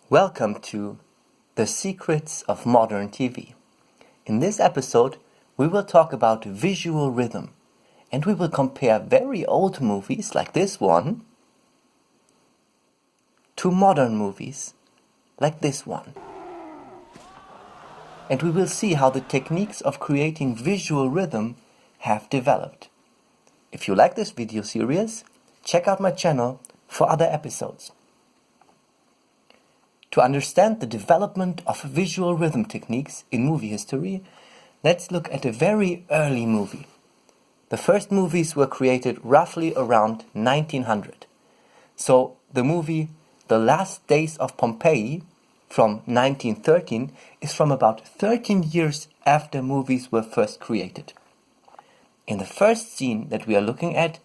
Welcome to The Secrets of Modern TV. In this episode, we will talk about visual rhythm, and we will compare very old movies like this one to modern movies like this one. And we will see how the techniques of creating visual rhythm have developed. If you like this video series, check out my channel for other episodes. To understand the development of visual rhythm techniques in movie history, let's look at a very early movie. The first movies were created roughly around 1900. So the movie The Last Days of Pompeii from 1913 is from about 13 years after movies were first created. In the first scene that we are looking at,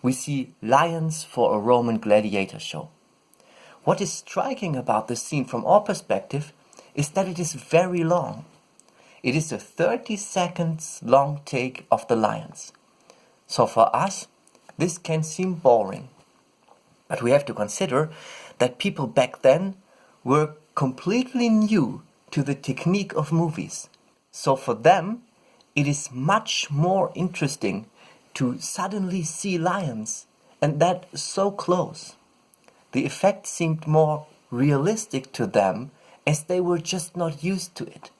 we see lions for a Roman gladiator show. What is striking about this scene from our perspective is that it is very long. It is a 30 seconds long take of the lions. So for us, this can seem boring. But we have to consider that people back then were completely new to the technique of movies. So for them, it is much more interesting to suddenly see lions, and that so close. The effect seemed more realistic to them as they were just not used to it.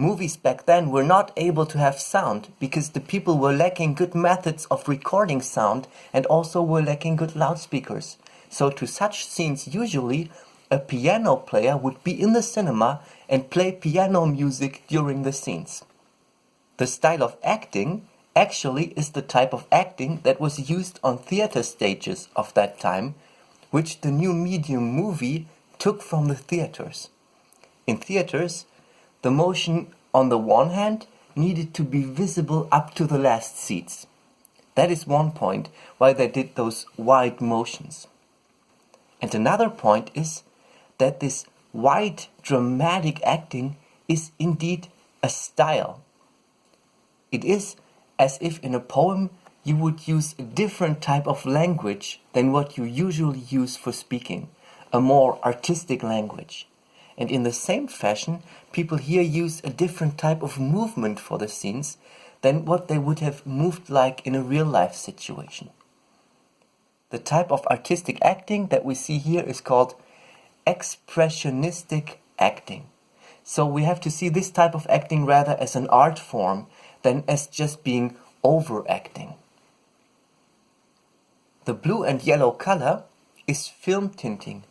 Movies back then were not able to have sound because the people were lacking good methods of recording sound and also were lacking good loudspeakers. So to such scenes usually a piano player would be in the cinema and play piano music during the scenes. The style of acting actually is the type of acting that was used on theater stages of that time, which the new medium movie took from the theaters. In theaters, the motion on the one hand needed to be visible up to the last seats. That is one point why they did those wide motions. And another point is that this wide dramatic acting is indeed a style. It is as if in a poem you would use a different type of language than what you usually use for speaking, a more artistic language. And in the same fashion, people here use a different type of movement for the scenes than what they would have moved like in a real-life situation. The type of artistic acting that we see here is called expressionistic acting. So we have to see this type of acting rather as an art form than as just being overacting. The blue and yellow color is film tinting.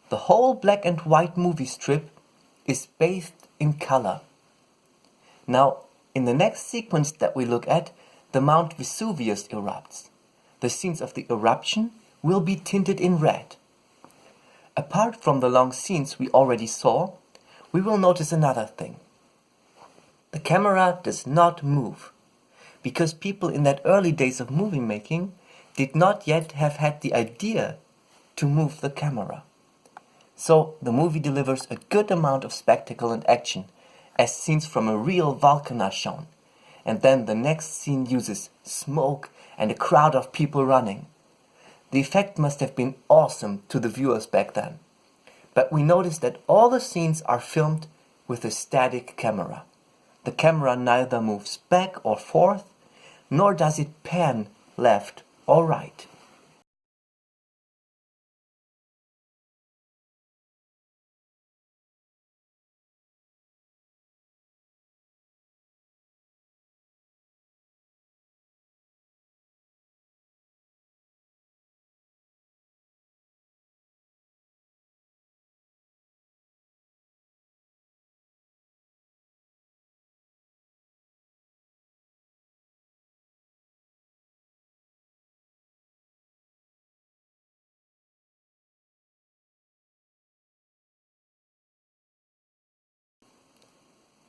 The whole black and white movie strip is bathed in color. Now, in the next sequence that we look at, the Mount Vesuvius erupts. The scenes of the eruption will be tinted in red. Apart from the long scenes we already saw, we will notice another thing. The camera does not move, because people in that early days of movie making did not yet have had the idea to move the camera. So the movie delivers a good amount of spectacle and action, as scenes from a real volcano are shown. And then the next scene uses smoke and a crowd of people running. The effect must have been awesome to the viewers back then. But we notice that all the scenes are filmed with a static camera. The camera neither moves back or forth, nor does it pan left or right.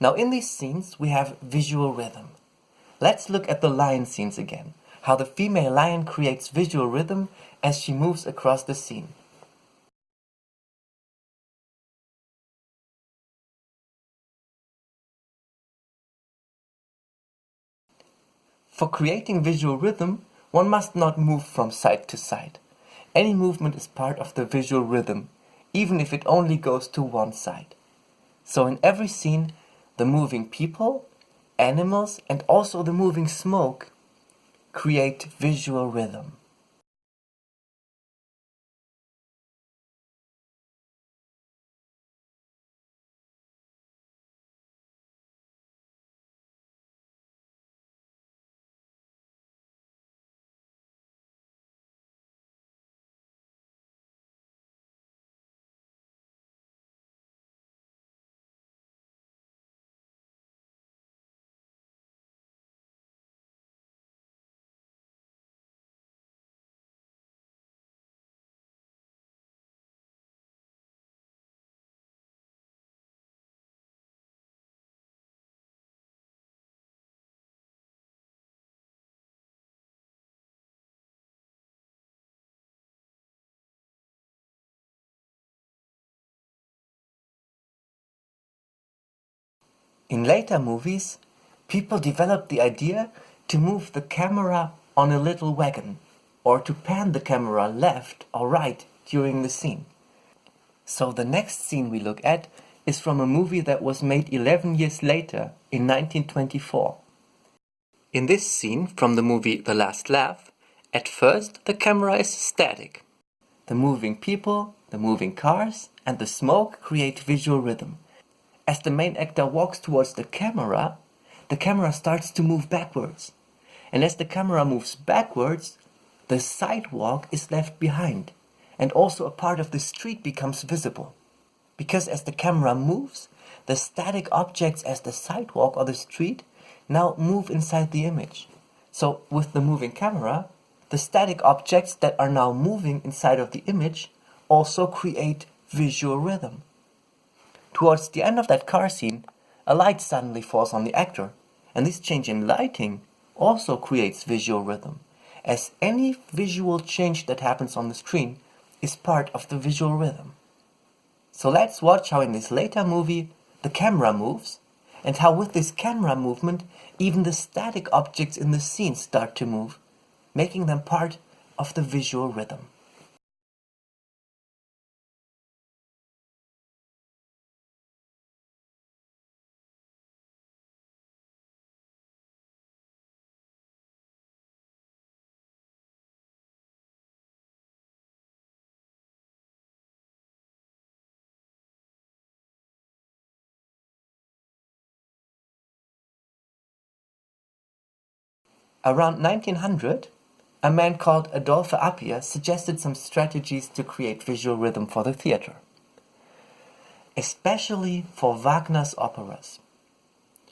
Now in these scenes we have visual rhythm. Let's look at the lion scenes again, how the female lion creates visual rhythm as she moves across the scene. For creating visual rhythm, one must not move from side to side. Any movement is part of the visual rhythm, even if it only goes to one side. So in every scene, the moving people, animals, and also the moving smoke create visual rhythm. In later movies, people developed the idea to move the camera on a little wagon, or to pan the camera left or right during the scene. So the next scene we look at is from a movie that was made 11 years later, in 1924. In this scene from the movie The Last Laugh, at first the camera is static. The moving people, the moving cars, and the smoke create visual rhythm. As the main actor walks towards the camera starts to move backwards. And as the camera moves backwards, the sidewalk is left behind, and also a part of the street becomes visible. Because as the camera moves, the static objects as the sidewalk or the street now move inside the image. So with the moving camera, the static objects that are now moving inside of the image also create visual rhythm. Towards the end of that car scene, a light suddenly falls on the actor, and this change in lighting also creates visual rhythm, as any visual change that happens on the screen is part of the visual rhythm. So let's watch how in this later movie the camera moves, and how with this camera movement even the static objects in the scene start to move, making them part of the visual rhythm. Around 1900, a man called Adolfo Apia suggested some strategies to create visual rhythm for the theater, especially for Wagner's operas.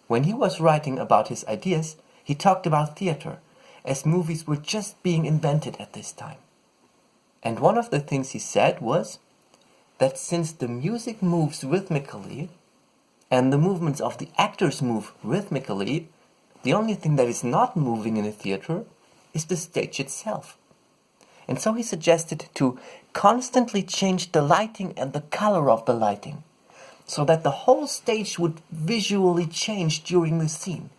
When he was writing about his ideas, he talked about theater, as movies were just being invented at this time. And one of the things he said was that since the music moves rhythmically, and the movements of the actors move rhythmically, the only thing that is not moving in a theater is the stage itself. And so he suggested to constantly change the lighting and the color of the lighting, so that the whole stage would visually change during the scene,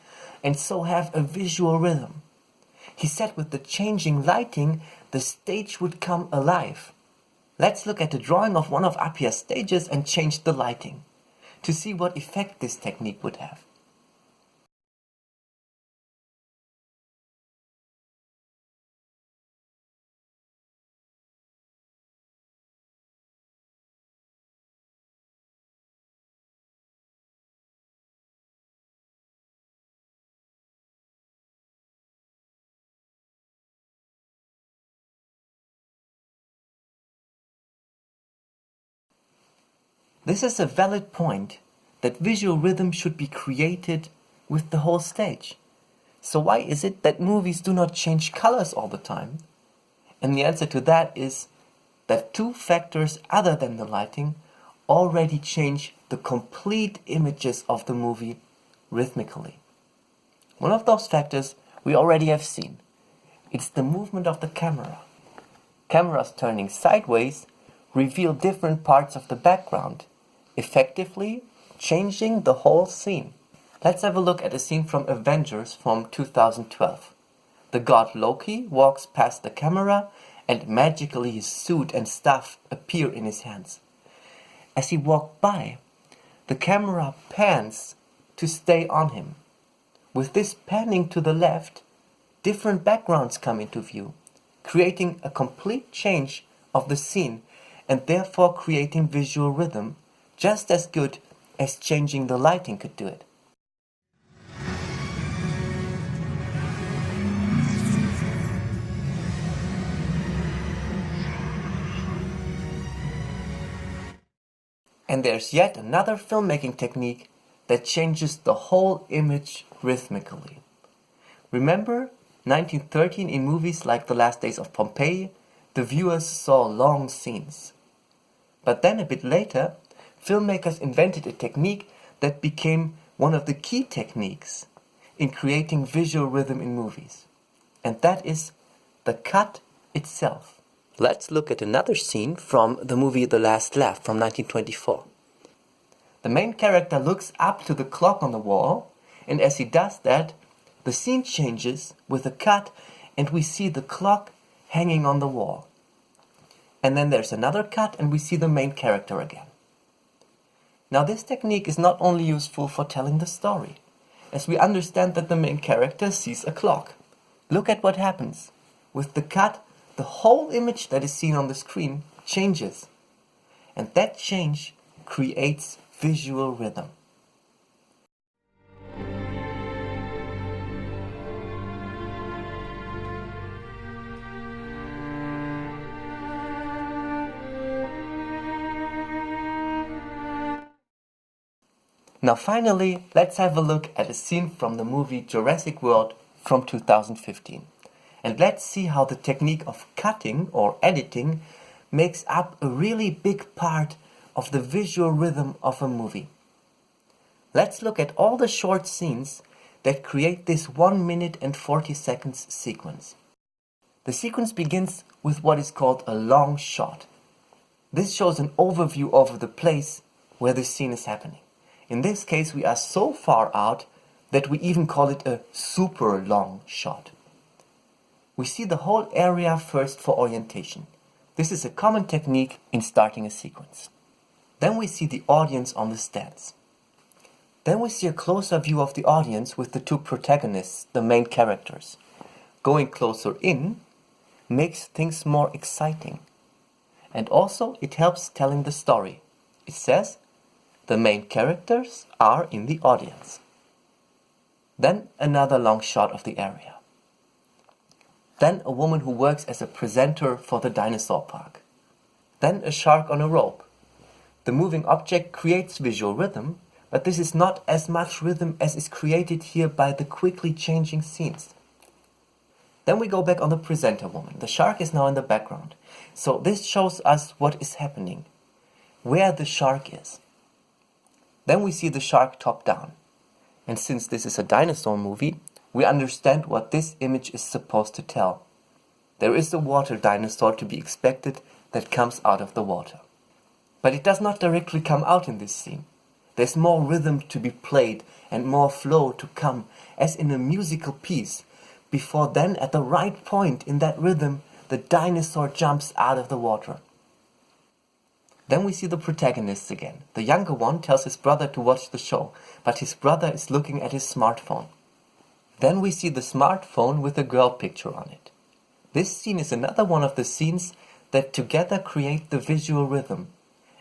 and so have a visual rhythm. He said with the changing lighting, the stage would come alive. Let's look at a drawing of one of Apia's stages and change the lighting, to see what effect this technique would have. This is a valid point, that visual rhythm should be created with the whole stage. So why is it that movies do not change colors all the time? And the answer to that is that two factors other than the lighting already change the complete images of the movie rhythmically. One of those factors we already have seen. It's the movement of the camera. Cameras turning sideways reveal different parts of the background, effectively changing the whole scene. Let's have a look at a scene from Avengers from 2012. The god Loki walks past the camera and magically his suit and stuff appear in his hands. As he walked by, the camera pans to stay on him. With this panning to the left, different backgrounds come into view, creating a complete change of the scene and therefore creating visual rhythm just as good as changing the lighting could do it. And there's yet another filmmaking technique that changes the whole image rhythmically. Remember 1913 in movies like The Last Days of Pompeii, the viewers saw long scenes. But then a bit later, filmmakers invented a technique that became one of the key techniques in creating visual rhythm in movies. And that is the cut itself. Let's look at another scene from the movie The Last Laugh from 1924. The main character looks up to the clock on the wall, and as he does that, the scene changes with a cut and we see the clock hanging on the wall. And then there's another cut and we see the main character again. Now this technique is not only useful for telling the story, as we understand that the main character sees a clock. Look at what happens. With the cut, the whole image that is seen on the screen changes. And that change creates visual rhythm. Now finally, let's have a look at a scene from the movie Jurassic World from 2015. And let's see how the technique of cutting or editing makes up a really big part of the visual rhythm of a movie. Let's look at all the short scenes that create this 1 minute and 40 seconds sequence. The sequence begins with what is called a long shot. This shows an overview over the place where the scene is happening. In this case, we are so far out that we even call it a super long shot. We see the whole area first for orientation. This is a common technique in starting a sequence. Then we see the audience on the stands. Then we see a closer view of the audience with the two protagonists, the main characters. Going closer in makes things more exciting. And also it helps telling the story. It says, the main characters are in the audience. Then another long shot of the area. Then a woman who works as a presenter for the dinosaur park. Then a shark on a rope. The moving object creates visual rhythm, but this is not as much rhythm as is created here by the quickly changing scenes. Then we go back on the presenter woman. The shark is now in the background. So this shows us what is happening, where the shark is. Then we see the shark top down. And since this is a dinosaur movie, we understand what this image is supposed to tell. There is a water dinosaur to be expected that comes out of the water. But it does not directly come out in this scene. There's more rhythm to be played and more flow to come, as in a musical piece, before then at the right point in that rhythm, the dinosaur jumps out of the water. Then we see the protagonists again. The younger one tells his brother to watch the show, but his brother is looking at his smartphone. Then we see the smartphone with a girl picture on it. This scene is another one of the scenes that together create the visual rhythm.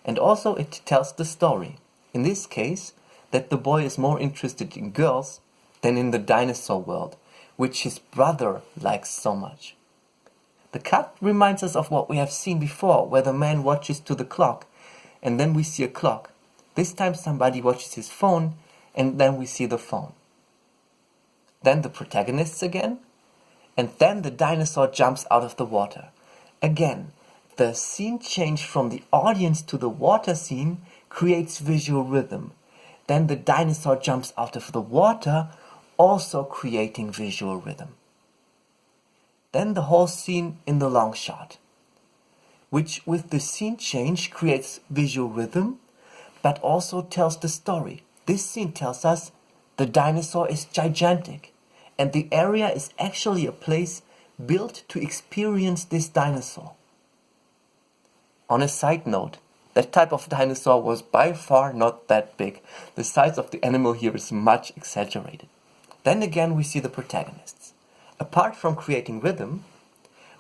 And also it tells the story. In this case, that the boy is more interested in girls than in the dinosaur world, which his brother likes so much. The cut reminds us of what we have seen before, where the man watches to the clock, and then we see a clock. This time somebody watches his phone, and then we see the phone. Then the protagonists again, and then the dinosaur jumps out of the water. Again, the scene change from the audience to the water scene creates visual rhythm. Then the dinosaur jumps out of the water, also creating visual rhythm. Then the whole scene in the long shot, which with the scene change creates visual rhythm, but also tells the story. This scene tells us the dinosaur is gigantic, and the area is actually a place built to experience this dinosaur. On a side note, that type of dinosaur was by far not that big. The size of the animal here is much exaggerated. Then again we see the protagonists. Apart from creating rhythm,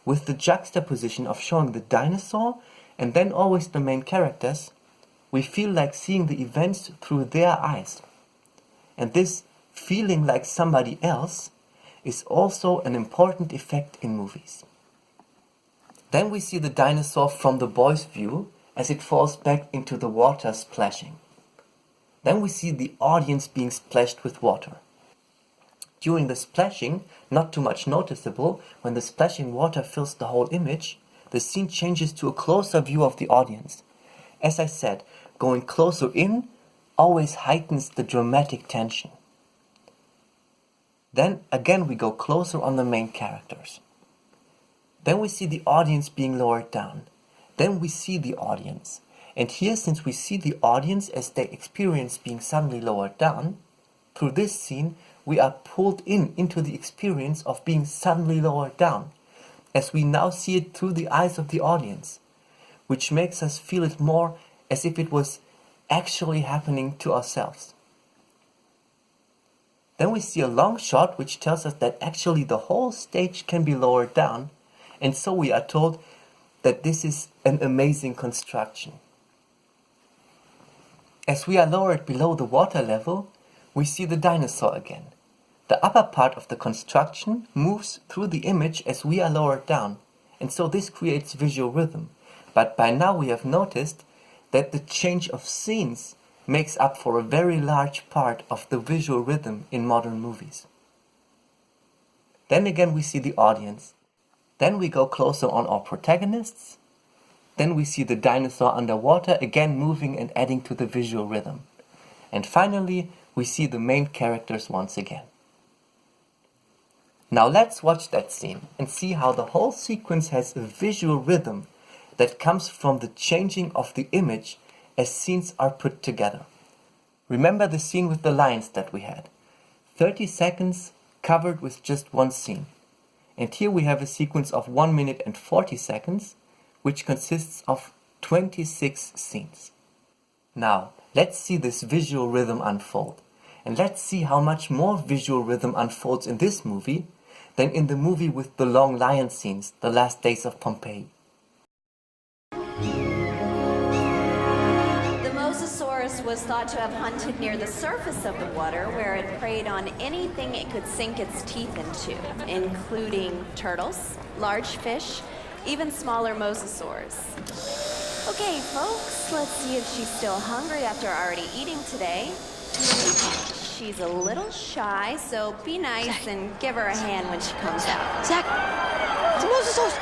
with the juxtaposition of showing the dinosaur and then always the main characters, we feel like seeing the events through their eyes. And this feeling like somebody else is also an important effect in movies. Then we see the dinosaur from the boy's view as it falls back into the water splashing. Then we see the audience being splashed with water. During the splashing, not too much noticeable, when the splashing water fills the whole image, the scene changes to a closer view of the audience. As I said, going closer in always heightens the dramatic tension. Then again we go closer on the main characters. Then we see the audience being lowered down. Then we see the audience. And here, since we see the audience as they experience being suddenly lowered down, through this scene we are pulled into the experience of being suddenly lowered down, as we now see it through the eyes of the audience, which makes us feel it more as if it was actually happening to ourselves. Then we see a long shot which tells us that actually the whole stage can be lowered down, and so we are told that this is an amazing construction. As we are lowered below the water level, we see the dinosaur again. The upper part of the construction moves through the image as we are lowered down, and so this creates visual rhythm. But by now we have noticed that the change of scenes makes up for a very large part of the visual rhythm in modern movies. Then again we see the audience. Then we go closer on our protagonists. Then we see the dinosaur underwater again moving and adding to the visual rhythm. And finally we see the main characters once again. Now let's watch that scene and see how the whole sequence has a visual rhythm that comes from the changing of the image as scenes are put together. Remember the scene with the lions that we had. 30 seconds covered with just one scene. And here we have a sequence of 1 minute and 40 seconds, which consists of 26 scenes. Now, let's see this visual rhythm unfold. And let's see how much more visual rhythm unfolds in this movie than in the movie with the long lion scenes, The Last Days of Pompeii. Was thought to have hunted near the surface of the water, where it preyed on anything it could sink its teeth into, including turtles, large fish, even smaller mosasaurs. Okay, folks, let's see if she's still hungry after already eating today. She's a little shy, so be nice and give her a hand when she comes out. Zach, the mosasaurs!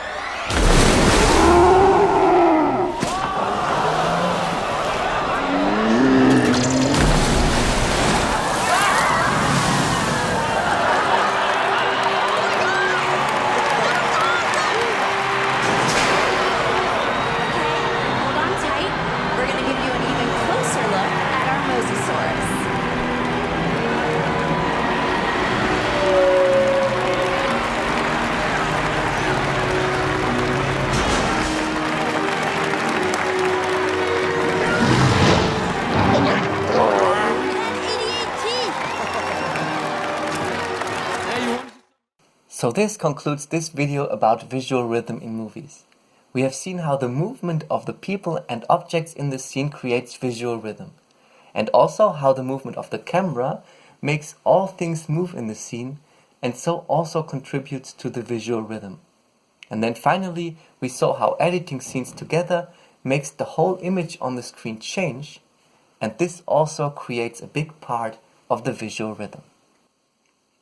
So this concludes this video about visual rhythm in movies. We have seen how the movement of the people and objects in the scene creates visual rhythm, and also how the movement of the camera makes all things move in the scene and so also contributes to the visual rhythm. And then finally we saw how editing scenes together makes the whole image on the screen change, and this also creates a big part of the visual rhythm.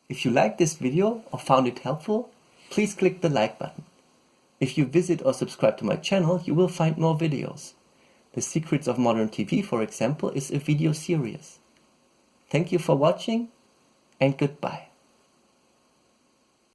If you liked this video or found it helpful, please click the like button. If you visit or subscribe to my channel, you will find more videos. The Secrets of Modern TV, for example, is a video series. Thank you for watching and goodbye.